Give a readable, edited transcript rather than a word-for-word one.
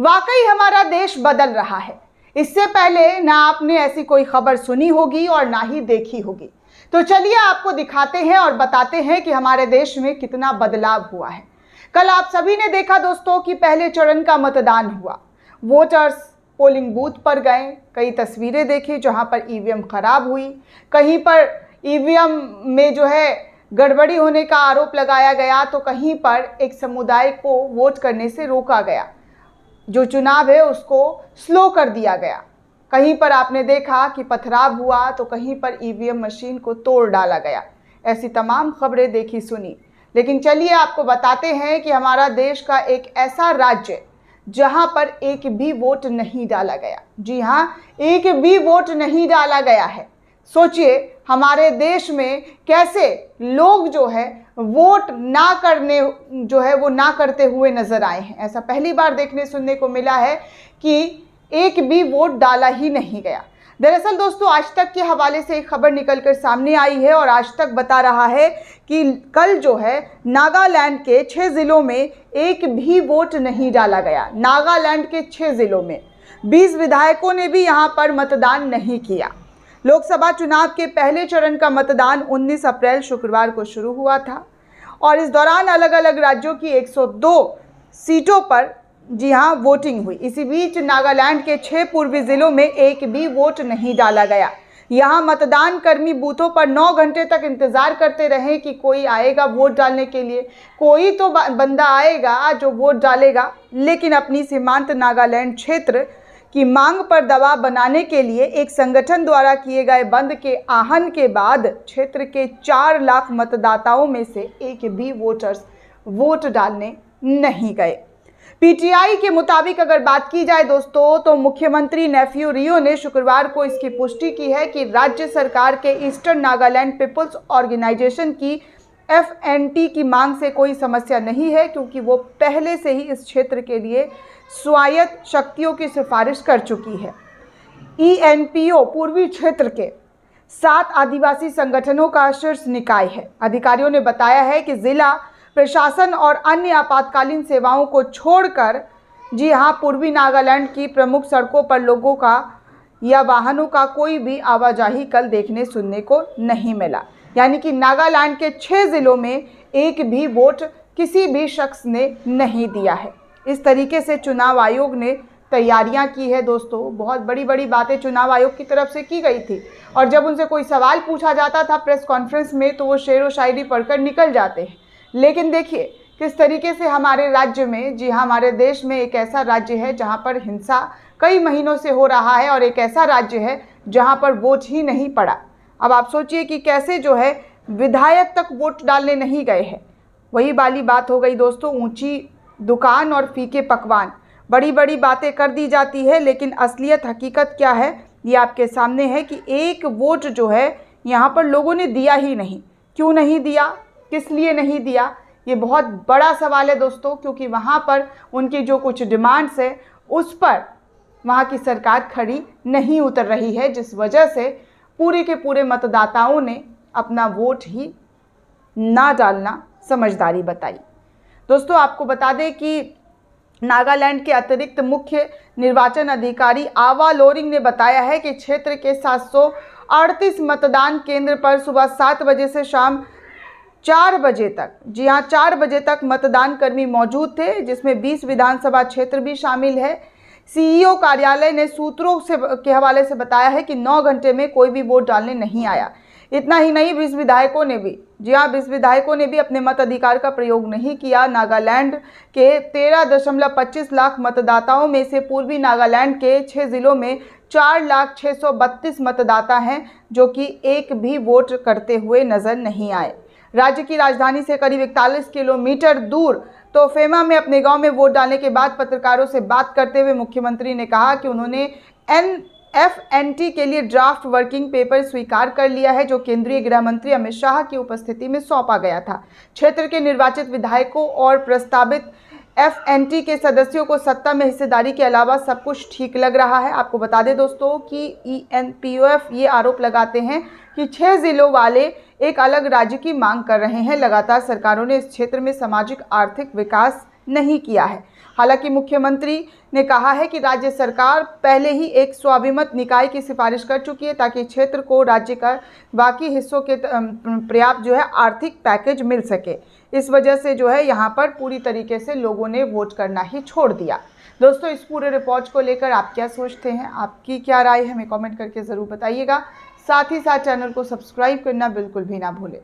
वाकई हमारा देश बदल रहा है। इससे पहले ना आपने ऐसी कोई खबर सुनी होगी और ना ही देखी होगी। तो चलिए आपको दिखाते हैं और बताते हैं कि हमारे देश में कितना बदलाव हुआ है। कल आप सभी ने देखा दोस्तों कि पहले चरण का मतदान हुआ। वोटर्स पोलिंग बूथ पर गए। कई तस्वीरें देखी जहां पर ईवीएम खराब हुई, कहीं पर ईवीएम में जो है गड़बड़ी होने का आरोप लगाया गया, तो कहीं पर एक समुदाय को वोट करने से रोका गया। जो चुनाव है उसको स्लो कर दिया गया। कहीं पर आपने देखा कि पथराव हुआ, तो कहीं पर ईवीएम मशीन को तोड़ डाला गया। ऐसी तमाम खबरें देखी सुनी। लेकिन चलिए आपको बताते हैं कि हमारा देश का एक ऐसा राज्य जहां पर एक भी वोट नहीं डाला गया। जी हां, एक भी वोट नहीं डाला गया है। सोचिए हमारे देश में कैसे लोग जो है वोट ना करते हुए नजर आए हैं। ऐसा पहली बार देखने सुनने को मिला है कि एक भी वोट डाला ही नहीं गया। दरअसल दोस्तों, आज तक के हवाले से एक खबर निकलकर सामने आई है और आज तक बता रहा है कि कल जो है नागालैंड के 6 जिलों में एक भी वोट नहीं डाला गया। नागालैंड के 6 जिलों में 20 विधायकों ने भी यहां पर मतदान नहीं किया। लोकसभा चुनाव के पहले चरण का मतदान 19 अप्रैल शुक्रवार को शुरू हुआ था और इस दौरान अलग अलग राज्यों की 102 सीटों पर जी हां वोटिंग हुई। इसी बीच नागालैंड के 6 पूर्वी जिलों में एक भी वोट नहीं डाला गया। यहां मतदान कर्मी बूथों पर 9 घंटे तक इंतजार करते रहे कि कोई आएगा वोट डालने के लिए। कोई तो बंदा आएगा जो वोट डालेगा, लेकिन अपनी सीमांत नागालैंड क्षेत्र की मांग पर दबाव बनाने के लिए एक संगठन द्वारा किए गए बंद के आहन के बाद क्षेत्र के 4 लाख मतदाताओं में से एक भी वोटर्स वोट डालने नहीं गए। पीटीआई के मुताबिक अगर बात की जाए दोस्तों, तो मुख्यमंत्री नेफ्यू रियो ने शुक्रवार को इसकी पुष्टि की है कि राज्य सरकार के ईस्टर्न नागालैंड पीपल्स ऑर्गेनाइजेशन की FNT की मांग से कोई समस्या नहीं है, क्योंकि वो पहले से ही इस क्षेत्र के लिए स्वायत्त शक्तियों की सिफारिश कर चुकी है। ENPO पूर्वी क्षेत्र के 7 आदिवासी संगठनों का शीर्ष निकाय है। अधिकारियों ने बताया है कि जिला प्रशासन और अन्य आपातकालीन सेवाओं को छोड़कर जी हां पूर्वी नागालैंड की प्रमुख सड़कों पर लोगों का या वाहनों का कोई भी आवाजाही कल देखने सुनने को नहीं मिला। यानी कि नागालैंड के 6 जिलों में एक भी वोट किसी भी शख्स ने नहीं दिया है। इस तरीके से चुनाव आयोग ने तैयारियां की है दोस्तों। बहुत बड़ी बड़ी बातें चुनाव आयोग की तरफ से की गई थी और जब उनसे कोई सवाल पूछा जाता था प्रेस कॉन्फ्रेंस में, तो वो शेर व शायरी पढ़कर निकल जाते हैं। लेकिन देखिए किस तरीके से हमारे राज्य में, जी हाँ हमारे देश में एक ऐसा राज्य है जहाँ पर हिंसा कई महीनों से हो रहा है और एक ऐसा राज्य है जहाँ पर वोट ही नहीं पड़ा। अब आप सोचिए कि कैसे जो है विधायक तक वोट डालने नहीं गए हैं। वही वाली बात हो गई दोस्तों, ऊंची दुकान और फीके पकवान। बड़ी बड़ी बातें कर दी जाती है, लेकिन असलियत हकीकत क्या है ये आपके सामने है कि एक वोट जो है यहाँ पर लोगों ने दिया ही नहीं। क्यों नहीं दिया, किस लिए नहीं दिया, ये बहुत बड़ा सवाल है दोस्तों, क्योंकि वहाँ पर उनकी जो कुछ डिमांड्स है उस पर वहाँ की सरकार खड़ी नहीं उतर रही है, जिस वजह से पूरे के पूरे मतदाताओं ने अपना वोट ही ना डालना समझदारी बताई। दोस्तों आपको बता दें कि नागालैंड के अतिरिक्त मुख्य निर्वाचन अधिकारी आवा लोरिंग ने बताया है कि क्षेत्र के 738 मतदान केंद्र पर सुबह 7 बजे से शाम 4 बजे तक, जी हाँ 4 बजे तक मतदान कर्मी मौजूद थे, जिसमें 20 विधानसभा क्षेत्र भी शामिल है। CEO कार्यालय ने सूत्रों के हवाले से बताया है कि 9 घंटे में कोई भी वोट डालने नहीं आया। इतना ही नहीं, 20 विधायकों ने भी, जी हाँ 20 विधायकों ने भी अपने मताधिकार का प्रयोग नहीं किया। नागालैंड के 13.25 लाख मतदाताओं में से पूर्वी नागालैंड के 6 जिलों में 4,632 मतदाता हैं, जो कि एक भी वोट करते हुए नजर नहीं आए। राज्य की राजधानी से करीब 41 किलोमीटर दूर तोफेमा में अपने गांव में वोट डालने के बाद पत्रकारों से बात करते हुए मुख्यमंत्री ने कहा कि उन्होंने FNT के लिए ड्राफ्ट वर्किंग पेपर स्वीकार कर लिया है, जो केंद्रीय गृह मंत्री अमित शाह की उपस्थिति में सौंपा गया था। क्षेत्र के निर्वाचित विधायकों और प्रस्तावित FNT के सदस्यों को सत्ता में हिस्सेदारी के अलावा सब कुछ ठीक लग रहा है। आपको बता दें दोस्तों कि ENPOF ये आरोप लगाते हैं कि 6 जिलों वाले एक अलग राज्य की मांग कर रहे हैं। लगातार सरकारों ने इस क्षेत्र में सामाजिक आर्थिक विकास नहीं किया है। हालांकि मुख्यमंत्री ने कहा है कि राज्य सरकार पहले ही एक स्वाभिमत निकाय की सिफारिश कर चुकी है ताकि क्षेत्र को राज्य का बाकी हिस्सों के पर्याप्त जो है आर्थिक पैकेज मिल सके। इस वजह से जो है यहाँ पर पूरी तरीके से लोगों ने वोट करना ही छोड़ दिया। दोस्तों, इस पूरे रिपोर्ट को लेकर आप क्या सोचते हैं, आपकी क्या राय है, हमें कमेंट करके ज़रूर बताइएगा। साथ ही साथ चैनल को सब्सक्राइब करना बिल्कुल भी ना भूलें।